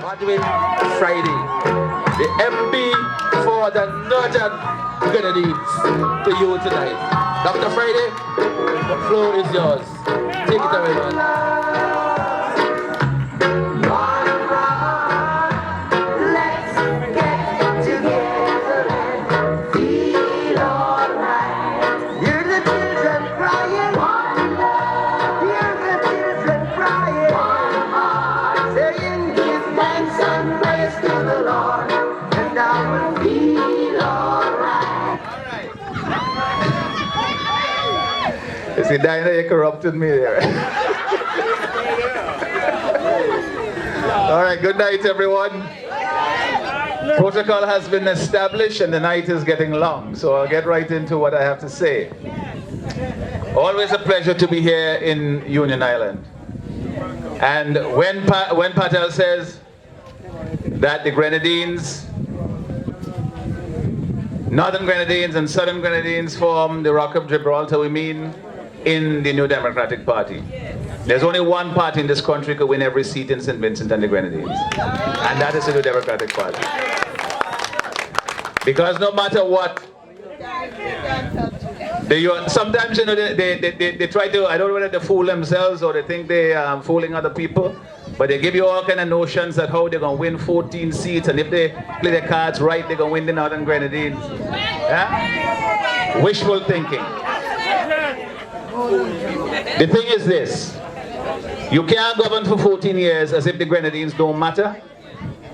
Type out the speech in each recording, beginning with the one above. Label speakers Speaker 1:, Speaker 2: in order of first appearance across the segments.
Speaker 1: Godwin Friday, the MP for the Northern Grenadines, to you tonight. Dr. Friday, the floor is yours. Take it away, man. You see, Diana, you corrupted me there. All right, good night, everyone. Protocol has been established and the night is getting long, so I'll get right into what I have to say. Always a pleasure to be here in Union Island. And when Patel says that the Grenadines, Northern Grenadines and Southern Grenadines form the Rock of Gibraltar, we mean in the New Democratic Party. There's only one party in this country that could win every seat in St. Vincent and the Grenadines, and that is the New Democratic Party. Because no matter what, sometimes they try to, I don't know whether they fool themselves or they think they are fooling other people, but they give you all kind of notions that how they're going to win 14 seats, and if they play their cards right, they're going to win the Northern Grenadines. Yeah? Wishful thinking. The thing is this, you can't govern for 14 years as if the Grenadines don't matter,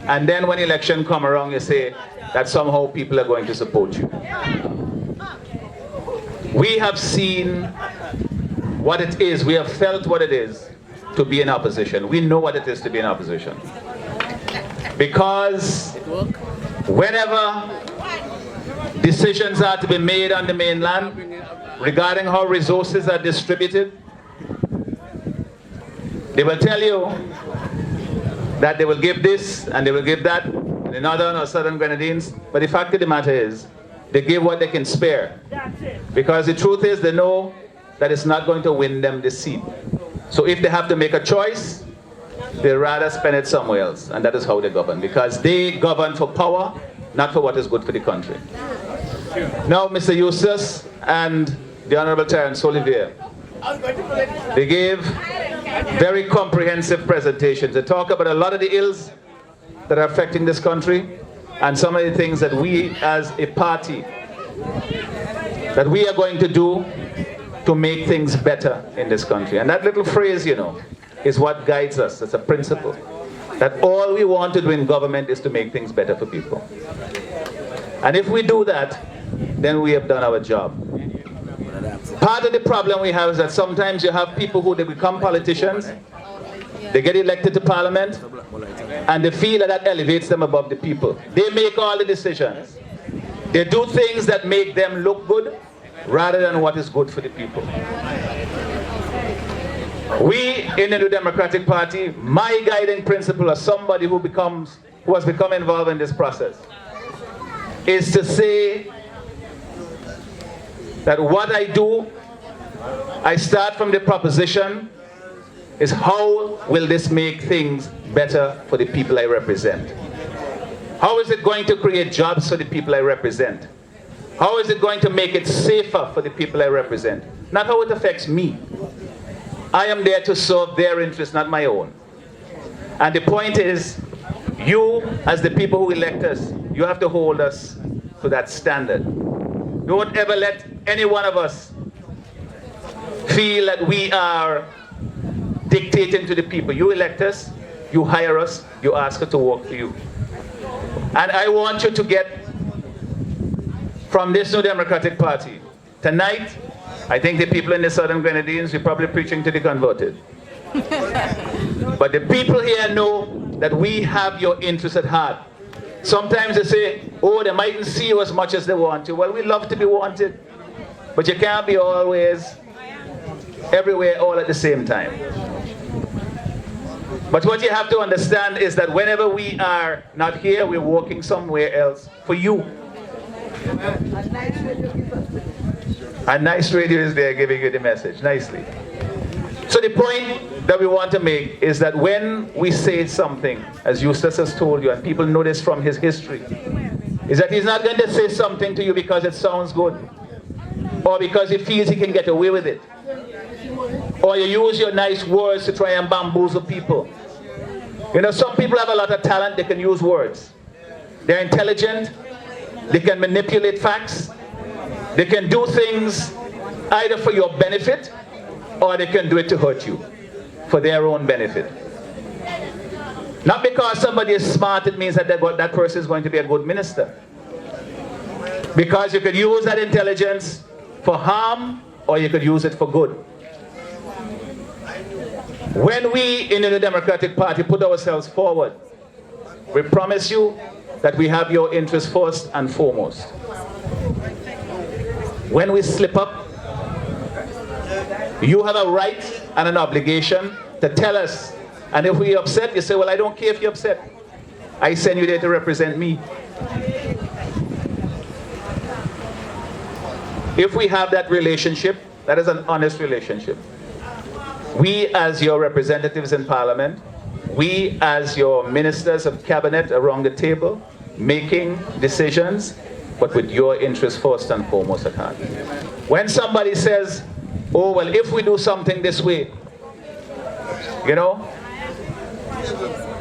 Speaker 1: and then when election come around you say that somehow people are going to support you. We have seen what it is, we have felt what it is to be in opposition. We know what it is to be in opposition. Because whenever decisions are to be made on the mainland regarding how resources are distributed, they will tell you that they will give this and they will give that in the Northern or Southern Grenadines, but the fact of the matter is, they give what they can spare. Because the truth is, they know that it's not going to win them the seat. So if they have to make a choice, they'd rather spend it somewhere else. And that is how they govern. Because they govern for power, not for what is good for the country. Now, Mr. Eustace and the Honorable Terence Olivier, they gave very comprehensive presentations. They talk about a lot of the ills that are affecting this country, and some of the things that we as a party, that we are going to do to make things better in this country. And that little phrase, you know, is what guides us. It's a principle. That all we want to do in government is to make things better for people. And if we do that, then we have done our job. Part of the problem we have is that sometimes you have people who they become politicians, they get elected to parliament, and they feel that that elevates them above the people. They make all the decisions. They do things that make them look good rather than what is good for the people. We in the New Democratic Party, my guiding principle as somebody who has become involved in this process is to say that what I do, I start from the proposition is how will this make things better for the people I represent? How is it going to create jobs for the people I represent? How is it going to make it safer for the people I represent? Not how it affects me. I am there to serve their interests, not my own. And the point is, you as the people who elect us, you have to hold us to that standard. Don't ever let any one of us feel that we are dictating to the people. You elect us, you hire us, you ask us to work for you. And I want you to get from this New Democratic Party. Tonight, I think the people in the Southern Grenadines, we're probably preaching to the converted. But the people here know that we have your interests at heart. Sometimes they say, oh, they mightn't see you as much as they want to. Well, we love to be wanted, but you can't be always, everywhere, all at the same time. But what you have to understand is that whenever we are not here, we're working somewhere else for you. A nice radio is there giving you the message, nicely. So the point that we want to make is that when we say something, as Eustace has told you, and people know this from his history, is that he's not going to say something to you because it sounds good, or because he feels he can get away with it, or you use your nice words to try and bamboozle people. You know, some people have a lot of talent, they can use words. They're intelligent, they can manipulate facts, they can do things either for your benefit, or they can do it to hurt you, for their own benefit. Not because somebody is smart, it means that that person is going to be a good minister. Because you could use that intelligence for harm, or you could use it for good. When we in the Democratic Party put ourselves forward, we promise you that we have your interests first and foremost. When we slip up, you have a right and an obligation to tell us. And if we're upset, you say, well, I don't care if you're upset. I send you there to represent me. If we have that relationship, that is an honest relationship. We as your representatives in Parliament, we as your ministers of cabinet around the table, making decisions, but with your interests first and foremost at heart. When somebody says, oh, well, if we do something this way, you know,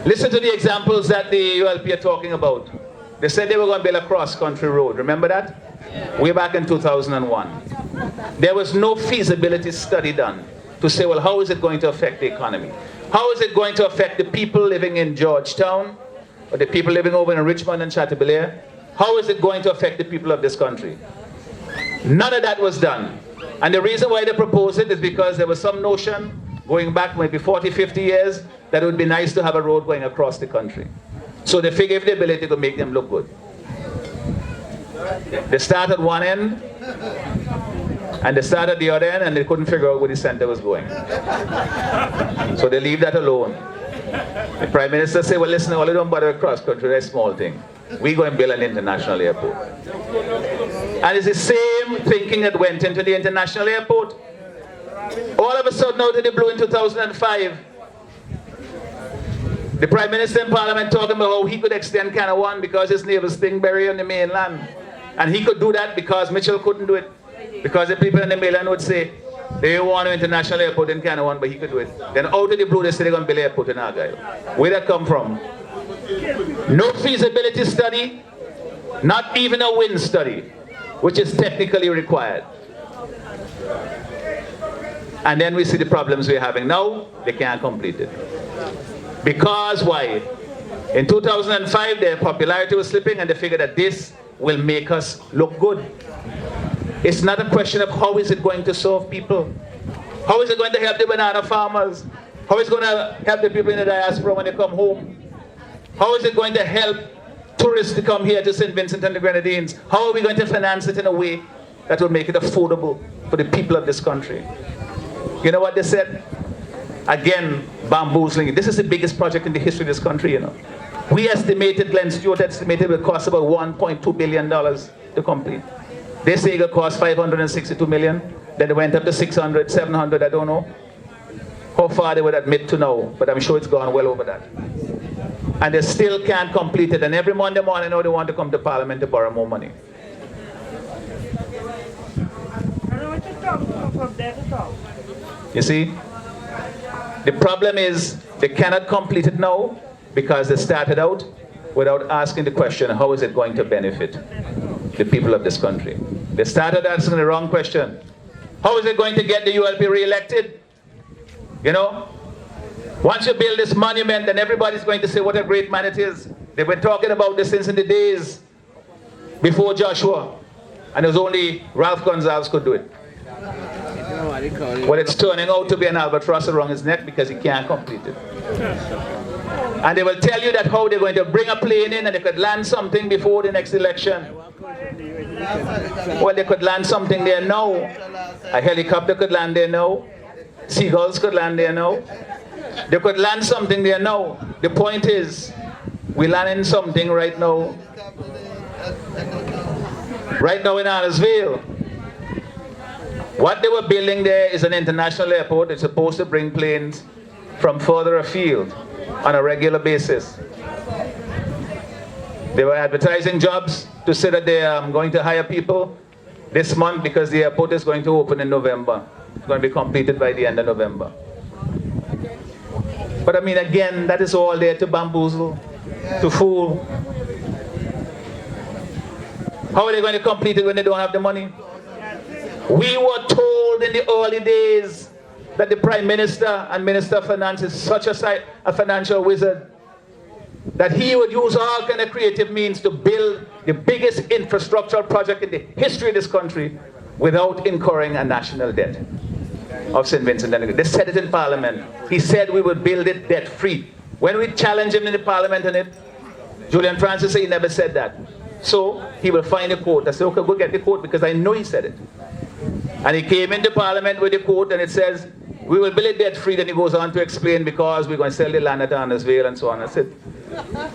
Speaker 1: listen to the examples that the ULP are talking about. They said they were going to build a cross-country road. Remember that? Way back in 2001. There was no feasibility study done to say, well, how is it going to affect the economy? How is it going to affect the people living in Georgetown, or the people living over in Richmond and Chateaubriand? How is it going to affect the people of this country? None of that was done. And the reason why they proposed it is because there was some notion going back maybe 40, 50 years that it would be nice to have a road going across the country. So they figured the ability to make them look good. They started one end, and they started the other end, and they couldn't figure out where the center was going. So they leave that alone. The Prime Minister said, well, listen, all don't bother across country, that's a small thing. We're going to build an international airport. And it's the same thinking that went into the international airport. All of a sudden, out of the blue in 2005, the Prime Minister in Parliament talking about how he could extend Canada 1 because his neighbors Stingberry on the mainland. And he could do that because Mitchell couldn't do it. Because the people in the mainland would say, they want an international airport in Canada 1, but he could do it. Then out of the blue, they say they're going to build an airport in Argyle. Where that come from? No feasibility study, not even a wind study, which is technically required. And then we see the problems we're having now, they can't complete it. Because why? In 2005, their popularity was slipping, and they figured that this will make us look good. It's not a question of how is it going to serve people. How is it going to help the banana farmers? How is it going to help the people in the diaspora when they come home? How is it going to help tourists to come here to St. Vincent and the Grenadines? How are we going to finance it in a way that will make it affordable for the people of this country? You know what they said? Again, bamboozling. This is the biggest project in the history of this country, you know. We estimated, Glenn Stewart estimated it would cost about $1.2 billion to complete. They say it will cost $562 million. Then it went up to 600, 700, I don't know how far they would admit to now, but I'm sure it's gone well over that. And they still can't complete it. And every Monday morning now they want to come to Parliament to borrow more money. You see? The problem is they cannot complete it now because they started out without asking the question, how is it going to benefit the people of this country? They started asking the wrong question. How is it going to get the ULP re-elected? You know? Once you build this monument, then everybody's going to say what a great man it is. They've been talking about this since in the days before Joshua. And it was only Ralph Gonsalves could do it. Well, it's turning out to be an albatross around his neck because he can't complete it. And they will tell you that how they're going to bring a plane in and they could land something before the next election. Well, they could land something there now. A helicopter could land there now. Seagulls could land there now. They could land something there now. The point is, we're landing something right now. Right now in Arnesville. What they were building there is an international airport. It's supposed to bring planes from further afield on a regular basis. They were advertising jobs to say that they are going to hire people this month because the airport is going to open in November. It's going to be completed by the end of November. But I mean, again, that is all there to bamboozle, to fool. How are they going to complete it when they don't have the money? We were told in the early days that the Prime Minister and Minister of Finance is such a financial wizard that he would use all kind of creative means to build the biggest infrastructural project in the history of this country without incurring a national debt of St. Vincent and the Grenadines. They said it in Parliament. He said we would build it debt-free. When we challenged him in the Parliament on it, Julian Francis said he never said that. So he will find a quote. I said, okay, go get the quote because I know he said it. And he came into Parliament with the quote and it says, we will build it debt-free. Then he goes on to explain because we're going to sell the land at Andersville and so on. I said,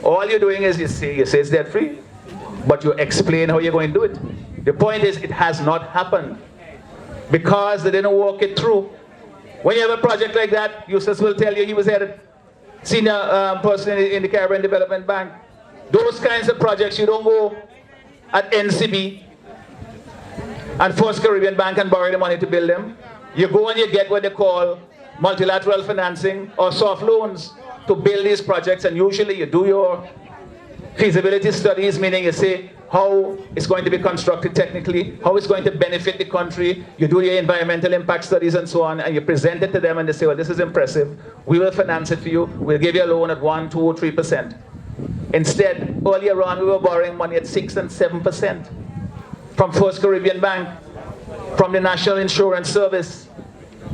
Speaker 1: all you're doing is you say it's debt-free, but you explain how you're going to do it. The point is it has not happened because they didn't walk it through. When you have a project like that, Eustace will tell you he was a senior person in the Caribbean Development Bank. Those kinds of projects, you don't go at NCB and First Caribbean Bank and borrow the money to build them. You go and you get what they call multilateral financing or soft loans to build these projects, and usually you do your feasibility studies, meaning you say how it's going to be constructed technically, how it's going to benefit the country, you do your environmental impact studies and so on, and you present it to them and they say, well, this is impressive, we will finance it for you, we'll give you a loan at 1%, 2%, or 3%. Instead, earlier on, we were borrowing money at 6 and 7% from First Caribbean Bank, from the National Insurance Service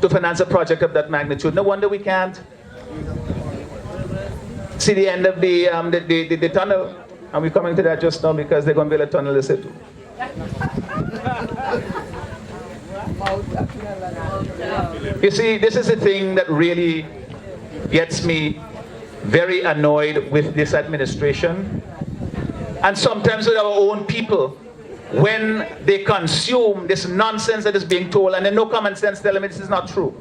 Speaker 1: to finance a project of that magnitude. No wonder we can't see the end of the tunnel. And we're coming to that just now because they're going to build a tunnel, they said too. You see, this is the thing that really gets me very annoyed with this administration, and sometimes with our own people, when they consume this nonsense that is being told, and then no common sense telling me this is not true.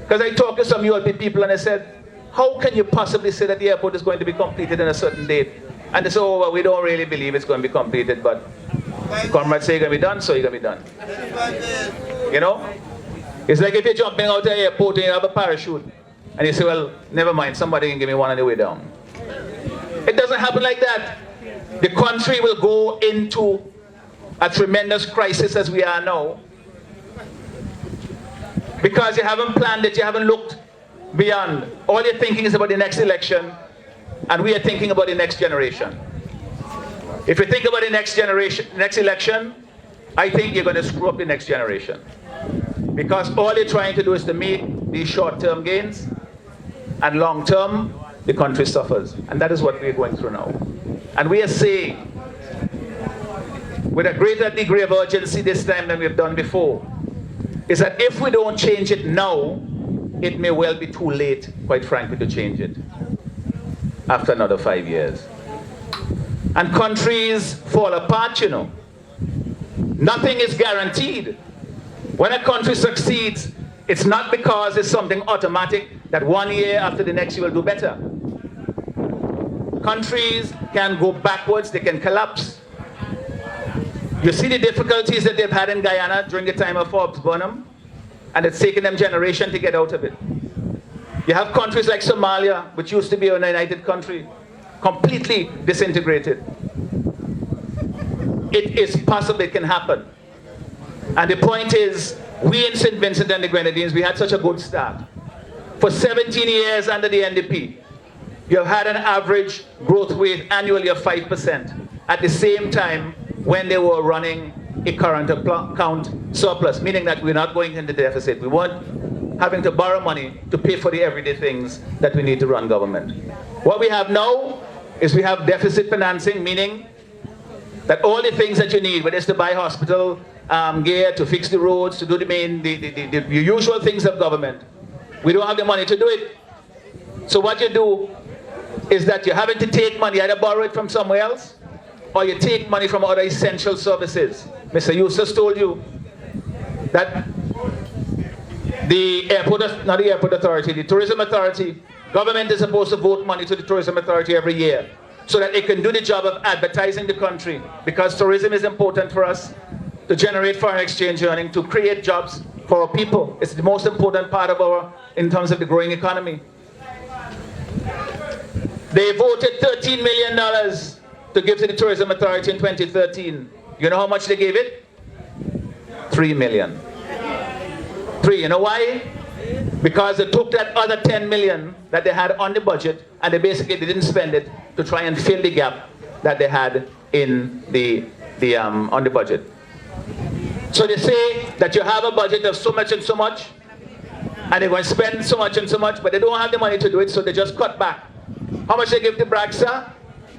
Speaker 1: Because I talked to some ULP people and I said, how can you possibly say that the airport is going to be completed on a certain date? And they say, oh, well, we don't really believe it's going to be completed, but comrades say it's going to be done, so it's going to be done. You know? It's like if you're jumping out of the airport and you have a parachute, and you say, well, never mind, somebody can give me one on the way down. It doesn't happen like that. The country will go into a tremendous crisis as we are now because you haven't planned it, you haven't looked beyond. All you're thinking is about the next election, and we are thinking about the next generation. If you think about the next generation, next election, I think you're going to screw up the next generation. Because all you're trying to do is to make these short-term gains, and long-term, the country suffers. And that is what we're going through now. And we are saying, with a greater degree of urgency this time than we've done before, is that if we don't change it now, it may well be too late, quite frankly, to change it after another 5 years. And countries fall apart, you know. Nothing is guaranteed. When a country succeeds, it's not because it's something automatic that 1 year after the next you will do better. Countries can go backwards, they can collapse. You see the difficulties that they've had in Guyana during the time of Forbes Burnham, and it's taken them generations to get out of it. You have countries like Somalia, which used to be a united country, completely disintegrated. It is possible, it can happen. And the point is, we in St. Vincent and the Grenadines, we had such a good start. For 17 years under the NDP, you have had an average growth rate annually of 5%. At the same time, when they were running a current account surplus, meaning that we're not going into deficit. We weren't having to borrow money to pay for the everyday things that we need to run government. What we have now is we have deficit financing, meaning that all the things that you need, whether it's to buy hospital gear, to fix the roads, to do the usual things of government, we don't have the money to do it. So what you do is that you're having to take money, either borrow it from somewhere else, or you take money from other essential services. Mr. Eustace told you that the airport, not the airport authority, the tourism authority, government is supposed to vote money to the tourism authority every year so that it can do the job of advertising the country, because tourism is important for us to generate foreign exchange earning, to create jobs for our people. It's the most important part of in terms of the growing economy. They voted $13 million to give to the tourism authority in 2013. You know how much they gave it? 3 million. 3, you know why? Because they took that other 10 million that they had on the budget and they didn't spend it to try and fill the gap that they had in on the budget. So they say that you have a budget of so much and so much, and they're going to spend so much and so much, but they don't have the money to do it, so they just cut back. How much they give to Braxa?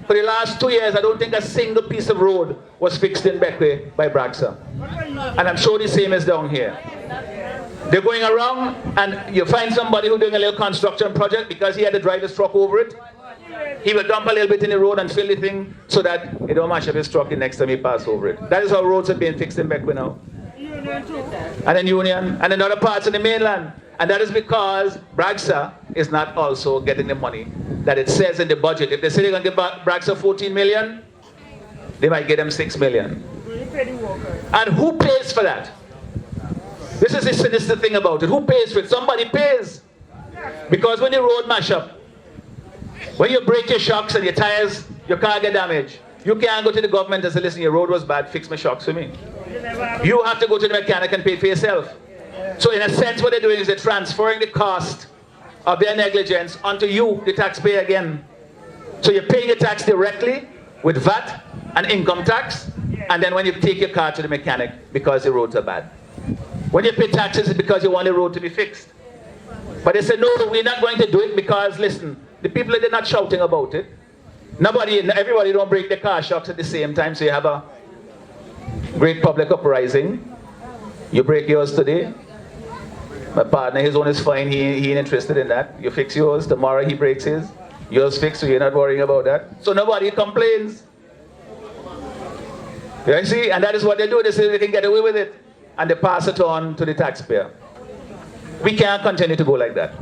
Speaker 1: For the last 2 years, I don't think a single piece of road was fixed in Beckway by Braxa. And I'm sure the same is down here. They're going around and you find somebody who's doing a little construction project because he had to drive his truck over it. He will dump a little bit in the road and fill the thing so that it don't mash up his truck the next time he passes over it. That is how roads are being fixed in Beckway now. And in Union and in other parts of the mainland. And that is because Braxa is not also getting the money that it says in the budget. If they say they're going to give Braxa 14 million, they might get them 6 million. And who pays for that? This is the sinister thing about it. Who pays for it? Somebody pays. Because when the road mash up, when you break your shocks and your tires, your car get damaged, you can't go to the government and say, listen, your road was bad, fix my shocks for me. You have to go to the mechanic and pay for yourself. So in a sense, what they're doing is they're transferring the cost of their negligence onto you, the taxpayer, again. So you're paying your tax directly with VAT and income tax, and then when you take your car to the mechanic because the roads are bad. When you pay taxes, it's because you want the road to be fixed. But they say, no, we're not going to do it because, listen, the people are not shouting about it. Everybody don't break their car shocks at the same time, so you have a great public uprising. You break yours today. My partner, his own is fine, he ain't interested in that. You fix yours, tomorrow he breaks his. Yours fixed, so you're not worrying about that. So nobody complains. You see? And that is what they do. They say they can get away with it. And they pass it on to the taxpayer. We can't continue to go like that.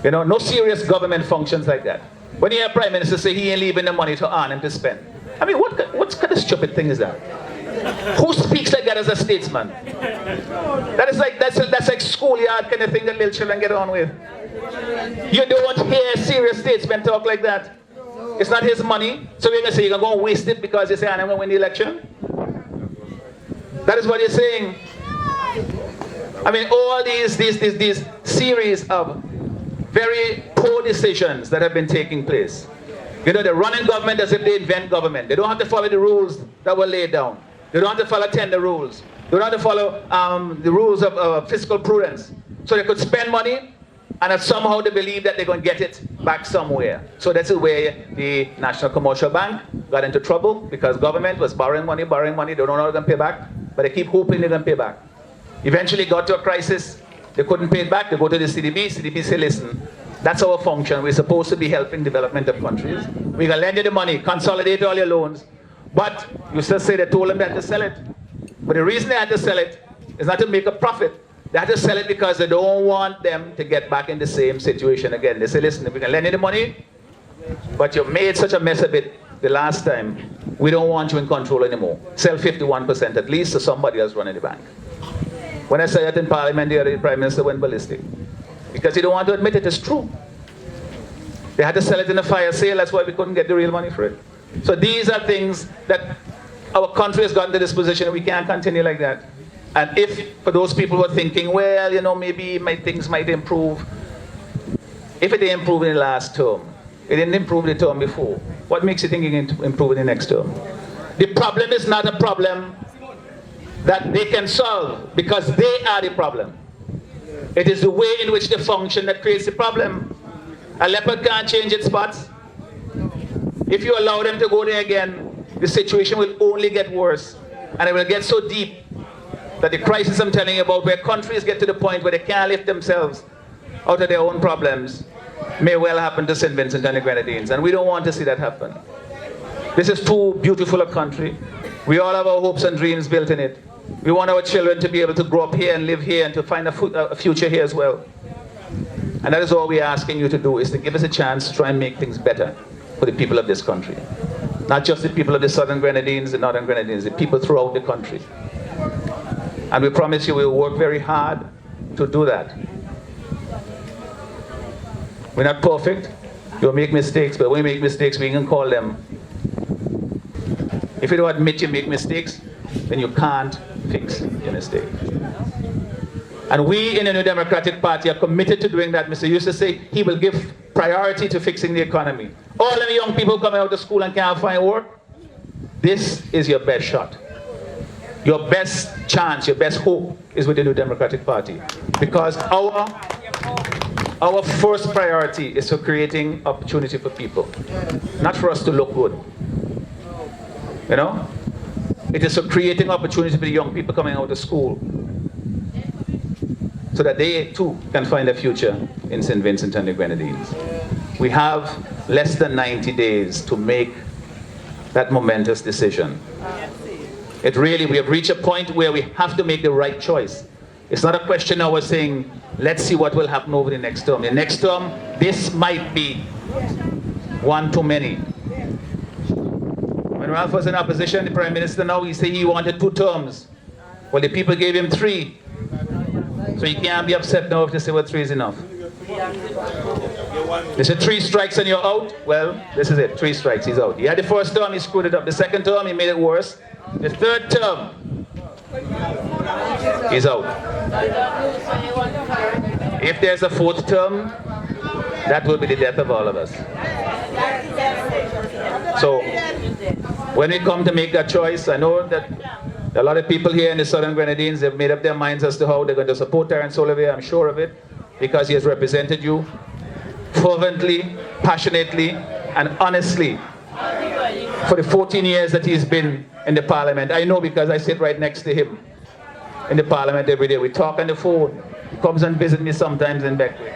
Speaker 1: You know, no serious government functions like that. When you hear Prime Minister say he ain't leaving the money to earn him to spend. I mean, what kind of stupid thing is that? Who speaks like that as a statesman? That's like schoolyard kind of thing that little children get on with. You don't hear serious statesmen talk like that. It's not his money, so we're going to say you're going to go and waste it because you say, I'm going to win the election. That is what you're saying. I mean, all these series of very poor decisions that have been taking place. You know, they're running government as if they invent government. They don't have to follow the rules that were laid down. They don't have to follow tender rules. They don't have to follow the rules of fiscal prudence. So they could spend money, and that somehow they believe that they're going to get it back somewhere. So that's where the National Commercial Bank got into trouble, because government was borrowing money. They don't know how they're going to pay back, but they keep hoping they're going to pay back. Eventually got to a crisis. They couldn't pay it back. They go to the CDB. CDB say, listen, that's our function. We're supposed to be helping development of countries. We're going to lend you the money, consolidate all your loans. But you still say they told them they had to sell it. But the reason they had to sell it is not to make a profit. They had to sell it because they don't want them to get back in the same situation again. They say, listen, if we can lend you the money, but you made such a mess of it the last time, we don't want you in control anymore. Sell 51% at least, so somebody else running the bank. When I said that in Parliament, the other Prime Minister went ballistic. Because he don't want to admit it, it's true. They had to sell it in a fire sale, that's why we couldn't get the real money for it. So these are things that our country has gotten to this position, we can't continue like that. And if, for those people who are thinking, well, you know, maybe things might improve. If it didn't improve in the last term, it didn't improve the term before, what makes you think it can improve in the next term? The problem is not a problem that they can solve, because they are the problem. It is the way in which they function that creates the problem. A leopard can't change its spots. If you allow them to go there again, the situation will only get worse. And it will get so deep that the crisis I'm telling you about, where countries get to the point where they can't lift themselves out of their own problems, may well happen to St. Vincent and the Grenadines. And we don't want to see that happen. This is too beautiful a country. We all have our hopes and dreams built in it. We want our children to be able to grow up here and live here and to find a future here as well. And that is all we're asking you to do, is to give us a chance to try and make things better for the people of this country. Not just the people of the Southern Grenadines, the Northern Grenadines, the people throughout the country. And we promise you we will work very hard to do that. We're not perfect. You'll make mistakes, but when we make mistakes, we can call them. If you don't admit you make mistakes, then you can't fix your mistake. And we in the New Democratic Party are committed to doing that. Mr. used to say he will give priority to fixing the economy. All of the young people coming out of school and can't find work, this is your best shot. Your best chance, your best hope is with the New Democratic Party. Because our first priority is for creating opportunity for people, not for us to look good. You know? It is for creating opportunity for the young people coming out of school so that they too can find a future in St. Vincent and the Grenadines. We have less than 90 days to make that momentous decision. We have reached a point where we have to make the right choice. It's not a question now we're saying, let's see what will happen over the next term. The next term, this might be one too many. When Ralph was in opposition, the Prime Minister now, he said he wanted 2 terms. Well, the people gave him 3. So you can't be upset now if they say, well, 3 is enough. They said 3 strikes and you're out. Well, this is it, 3 strikes, he's out. He had the first term, he screwed it up. The second term, he made it worse. The third term, he's out. If there's a 4th term, that will be the death of all of us. So, when we come to make that choice, I know that a lot of people here in the Southern Grenadines have made up their minds as to how they're going to support Terence Olivier. I'm sure of it, because he has represented you fervently, passionately, and honestly for the 14 years that he's been in the Parliament. I know because I sit right next to him in the Parliament every day. We talk on the phone. He comes and visits me sometimes in Beckley.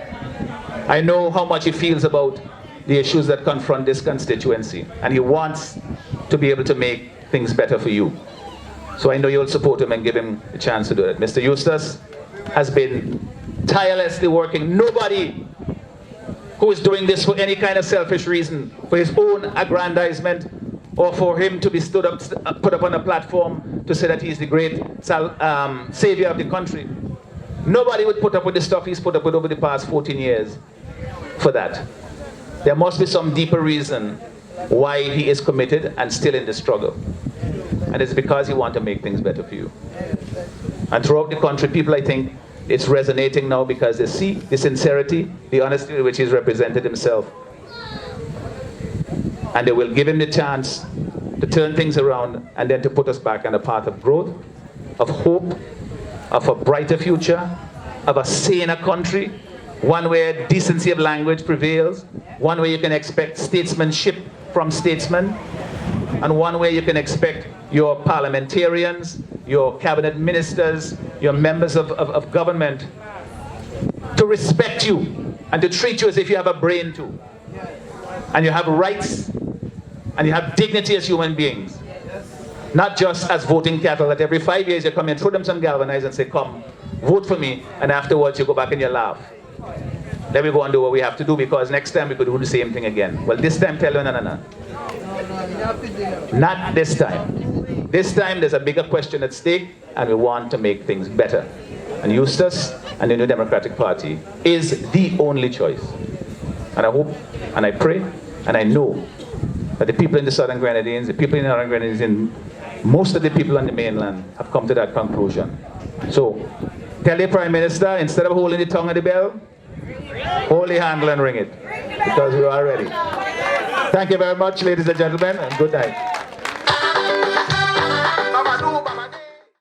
Speaker 1: I know how much he feels about the issues that confront this constituency, and he wants to be able to make things better for you. So I know you'll support him and give him a chance to do it. Mr. Eustace has been tirelessly working. Nobody who is doing this for any kind of selfish reason, for his own aggrandizement, or for him to be put up on a platform to say that he's the great savior of the country. Nobody would put up with the stuff he's put up with over the past 14 years for that. There must be some deeper reason why he is committed and still in the struggle. And it's because he wants to make things better for you. And throughout the country, people, I think, it's resonating now because they see the sincerity, the honesty with which he's represented himself. And they will give him the chance to turn things around and then to put us back on a path of growth, of hope, of a brighter future, of a saner country, one where decency of language prevails, one where you can expect statesmanship from statesmen, and one where you can expect your parliamentarians, your cabinet ministers, your members of government to respect you and to treat you as if you have a brain too. And you have rights and you have dignity as human beings. Not just as voting cattle that every 5 years you come in, throw them some galvanized and say, come, vote for me, and afterwards you go back and you laugh. Then we go and do what we have to do because next time we could do the same thing again. Well, this time tell you, no. Not this time. This time there's a bigger question at stake and we want to make things better. And Eustace and the New Democratic Party is the only choice. And I hope and I pray and I know that the people in the Southern Grenadines, the people in the Northern Grenadines, and most of the people on the mainland have come to that conclusion. So, tell the Prime Minister, instead of holding the tongue of the bell, hold the handle and ring it, because we are ready. Thank you very much, ladies and gentlemen, and good night.